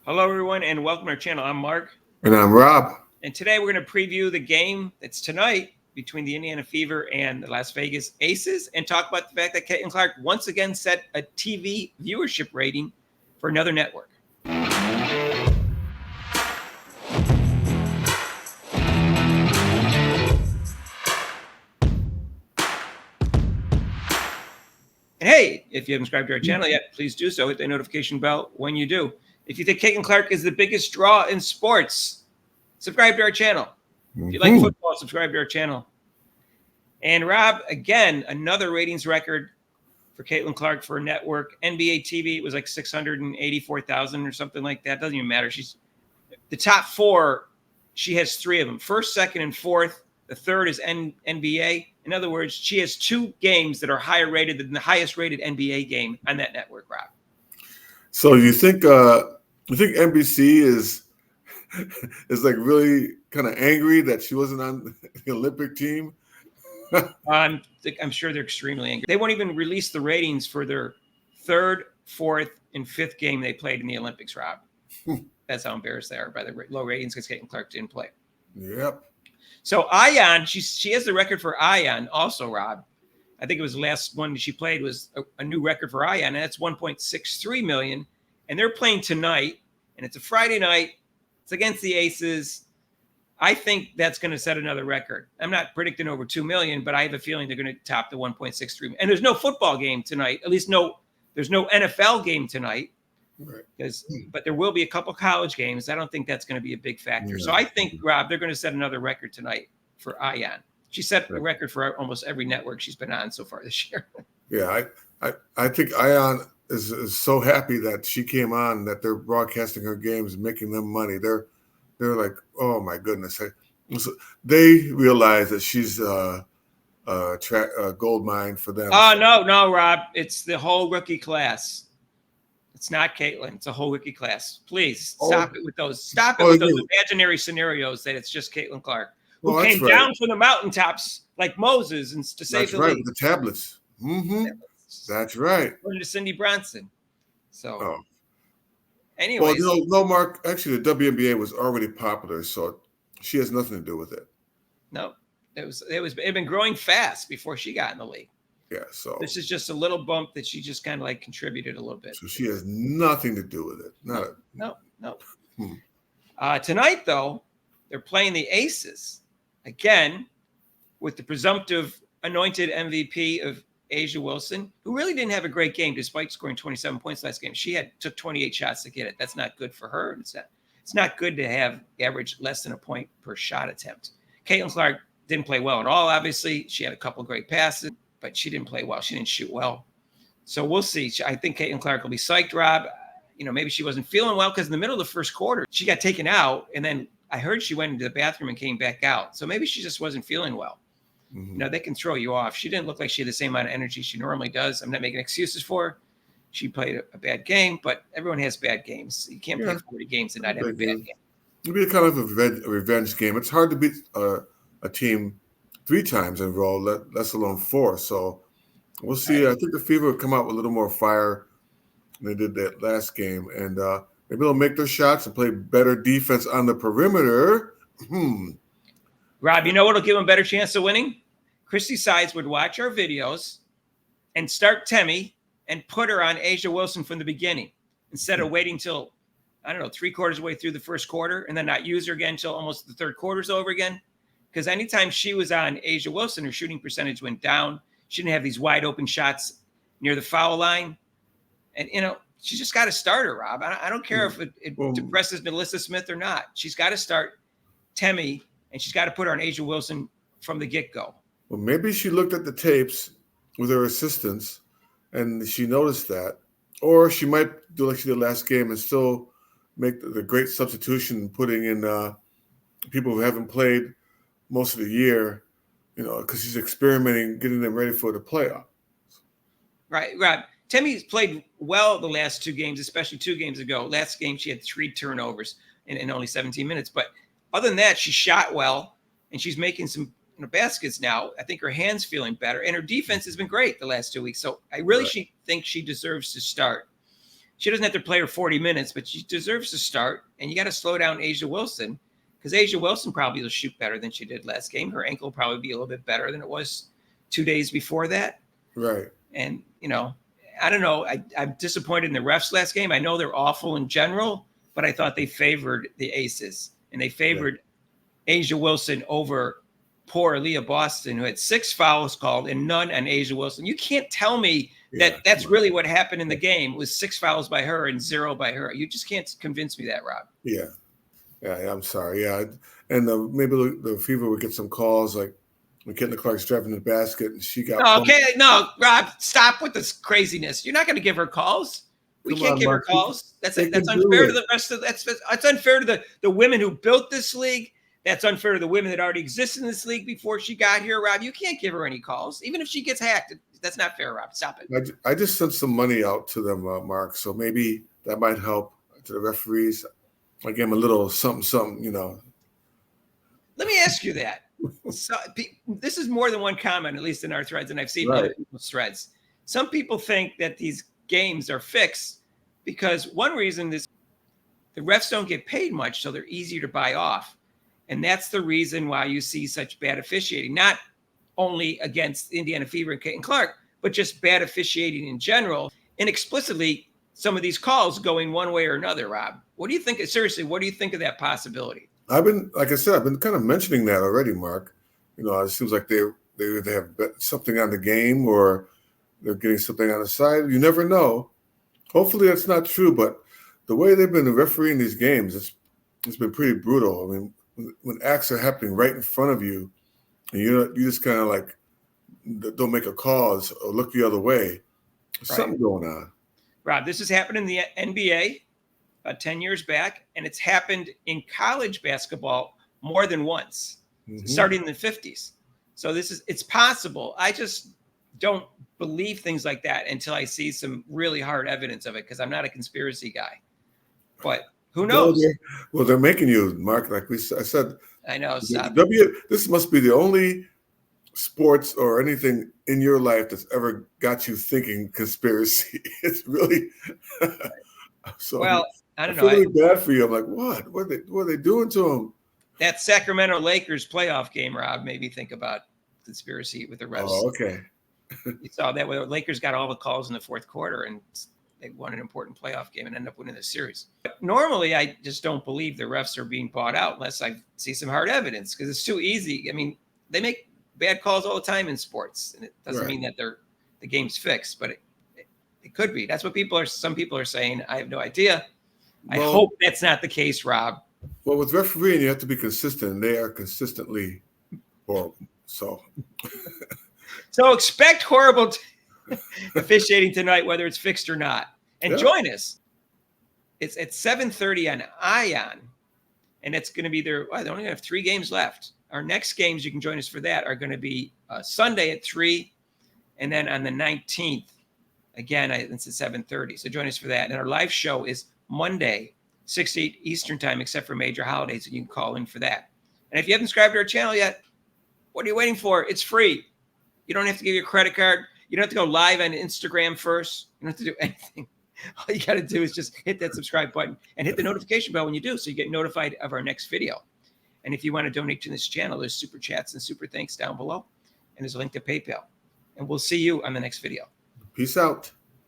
Hello, everyone, and welcome to our channel. I'm Mark. And I'm Rob. And today we're going to preview the game that's tonight between the Indiana Fever and the Las Vegas Aces and talk about the fact that Caitlin Clark once again set a TV viewership rating for another network. And hey, if you haven't subscribed to our channel yet, please do so. Hit the notification bell when you do. If you think Caitlin Clark is the biggest draw in sports, subscribe to our channel. If you like football, subscribe to our channel. And Rob, again, another ratings record for Caitlin Clark for a network. NBA TV, it was like 684,000 or something like that. Doesn't even matter. She's the top four. She has three of them: first, second, and fourth. The third is NBA. In other words, she has two games that are higher rated than the highest rated NBA game on that network, Rob. So you think NBC is like really kind of angry that she wasn't on the Olympic team? I'm sure they're extremely angry. They won't even release the ratings for their third, fourth, and fifth game they played in the Olympics, Rob. That's how embarrassed they are by the low ratings because Caitlin Clark didn't play. Yep. So Ion, she has the record for Ion also, Rob. I think it was the last one she played was a new record for Ion, and that's 1.63 million. And they're playing tonight, and it's a Friday night. It's against the Aces. I think that's going to set another record. I'm not predicting over 2 million, but I have a feeling they're going to top the 1.63. And there's no football game tonight. At least there's no NFL game tonight. Right. But there will be a couple college games. I don't think that's going to be a big factor. So I think, Rob, they're going to set another record tonight for Ion. She set a record for almost every network she's been on so far this year. Yeah, I think Ion is so happy that she came on, that they're broadcasting her games and making them money. They're like, oh my goodness. They realize that she's a gold mine for them. Oh, no, Rob. It's the whole rookie class. It's not Caitlin. It's a whole rookie class. Please stop it with those. Stop it with those imaginary scenarios that it's just Caitlin Clark, who came down from the mountaintops like Moses and to save the league. The tablets. Mm-hmm. That's right. According to Cindy Bronson. So, anyways. Well, no, Mark. Actually, the WNBA was already popular, so she has nothing to do with it. No, it had been growing fast before she got in the league. Yeah, so this is just a little bump that she just kind of like contributed a little bit. So she has nothing to do with it. No. Tonight, though, they're playing the Aces again with the presumptive anointed MVP of A'ja Wilson, who really didn't have a great game despite scoring 27 points last game. She took 28 shots to get it. That's not good for her. It's not good to have average less than a point per shot attempt. Caitlin Clark didn't play well at all, obviously. She had a couple great passes, but she didn't play well. She didn't shoot well. So we'll see. I think Caitlin Clark will be psyched, Rob. Maybe she wasn't feeling well because in the middle of the first quarter, she got taken out. And then I heard she went into the bathroom and came back out. So maybe she just wasn't feeling well. Mm-hmm. They can throw you off. She didn't look like she had the same amount of energy she normally does. I'm not making excuses for her. She played a bad game, but everyone has bad games. You can't play 40 games and not have a bad game. It'll be a kind of a revenge game. It's hard to beat a team 3 times in a row, let alone 4. So we'll see. I think the Fever will come out with a little more fire than they did that last game. And maybe they'll make their shots and play better defense on the perimeter. Rob, you know what'll give them a better chance of winning? Christy Sides would watch our videos and start Temi and put her on A'ja Wilson from the beginning instead of waiting till, 3/4 of the way through the first quarter and then not use her again until almost the third quarter's over again. Because anytime she was on A'ja Wilson, her shooting percentage went down. She didn't have these wide open shots near the foul line. And, she's just got to start her, Rob. I don't care if it depresses Melissa Smith or not. She's got to start Temi, and she's got to put her on A'ja Wilson from the get-go. Well, maybe she looked at the tapes with her assistants, and she noticed that. Or she might do like she did last game and still make the great substitution, putting in people who haven't played most of the year, because she's experimenting, getting them ready for the playoff. Right, Rob. Temi's played well the last 2 games, especially 2 games ago. Last game, she had 3 turnovers in only 17 minutes. But other than that, she shot well, and she's making some baskets now. I think her hand's feeling better, and her defense has been great the last 2 weeks. So I really think she deserves to start. she doesn't have to play her 40 minutes, but she deserves to start. And you got to slow down Asia Wilson, because Asia Wilson probably will shoot better than she did last game. Her ankle will probably be a little bit better than it was 2 days before that. Right. And, I don't know. I'm disappointed in the refs last game. I know they're awful in general, but I thought they favored the Aces, and they favored Asia Wilson over poor Leah Boston, who had 6 fouls called and none on Asia Wilson. You can't tell me that that's really what happened in the game, was 6 fouls by her and 0 by her. You just can't convince me that, Rob. Yeah. Yeah, I'm sorry. Yeah. And maybe the Fever would get some calls like McKenna Clark's driving the basket and she got No, Rob, stop with this craziness. You're not going to give her calls. We can't give her calls. That's unfair to the rest of that's unfair to the women who built this league. That's unfair to the women that already exist in this league before she got here, Rob. You can't give her any calls. Even if she gets hacked, that's not fair, Rob. Stop it. I just sent some money out to them, Mark. So maybe that might help to the referees. I gave them a little something, Let me ask you that. So, this is more than one comment, at least in our threads, and I've seen other people's threads. Some people think that these games are fixed because one reason is the refs don't get paid much, so they're easier to buy off. And that's the reason why you see such bad officiating, not only against Indiana Fever and Caitlin Clark, but just bad officiating in general. And explicitly, some of these calls going one way or another, Rob. What do you think? Seriously, what do you think of that possibility? I've been kind of mentioning that already, Mark. It seems like they have something on the game or they're getting something on the side. You never know. Hopefully that's not true, but the way they've been refereeing these games, it's been pretty brutal. I mean, when acts are happening right in front of you, and you just kind of like don't make a call or look the other way, there's something going on. Rob, this has happened in the NBA about 10 years back, and it's happened in college basketball more than once, starting in the 50s. So it's possible. I just don't believe things like that until I see some really hard evidence of it, because I'm not a conspiracy guy. But who knows? Well, they're making you, Mark, like I said. I know. This must be the only sports or anything in your life that's ever got you thinking conspiracy. It's really so. Well, I don't know. I feel really bad for you. I'm like, what? What are they doing to him? That Sacramento Lakers playoff game, Rob, made me think about conspiracy with the refs. Oh, okay. You saw that where the Lakers got all the calls in the fourth quarter and they won an important playoff game and ended up winning the series. But normally, I just don't believe the refs are being bought out unless I see some hard evidence, because it's too easy. I mean, they make bad calls all the time in sports, and it doesn't mean that the game's fixed, but it could be. That's what some people are saying. I have no idea. I hope that's not the case, Rob. Well, with refereeing, you have to be consistent, and they are consistently horrible. So expect horrible officiating tonight, whether it's fixed or not. And join us. It's at 7:30 on ION, and it's going to be there. They only have 3 games left. Our next games, you can join us for that, are going to be Sunday at 3, and then on the 19th, again, it's at 7:30. So join us for that. And our live show is Monday, 6 to 8 Eastern time, except for major holidays, and you can call in for that. And if you haven't subscribed to our channel yet, what are you waiting for? It's free. You don't have to give your credit card. You don't have to go live on Instagram first. You don't have to do anything. All you got to do is just hit that subscribe button and hit the notification bell when you do, so you get notified of our next video. And if you want to donate to this channel, there's super chats and super thanks down below, and there's a link to PayPal. And we'll see you on the next video. Peace out.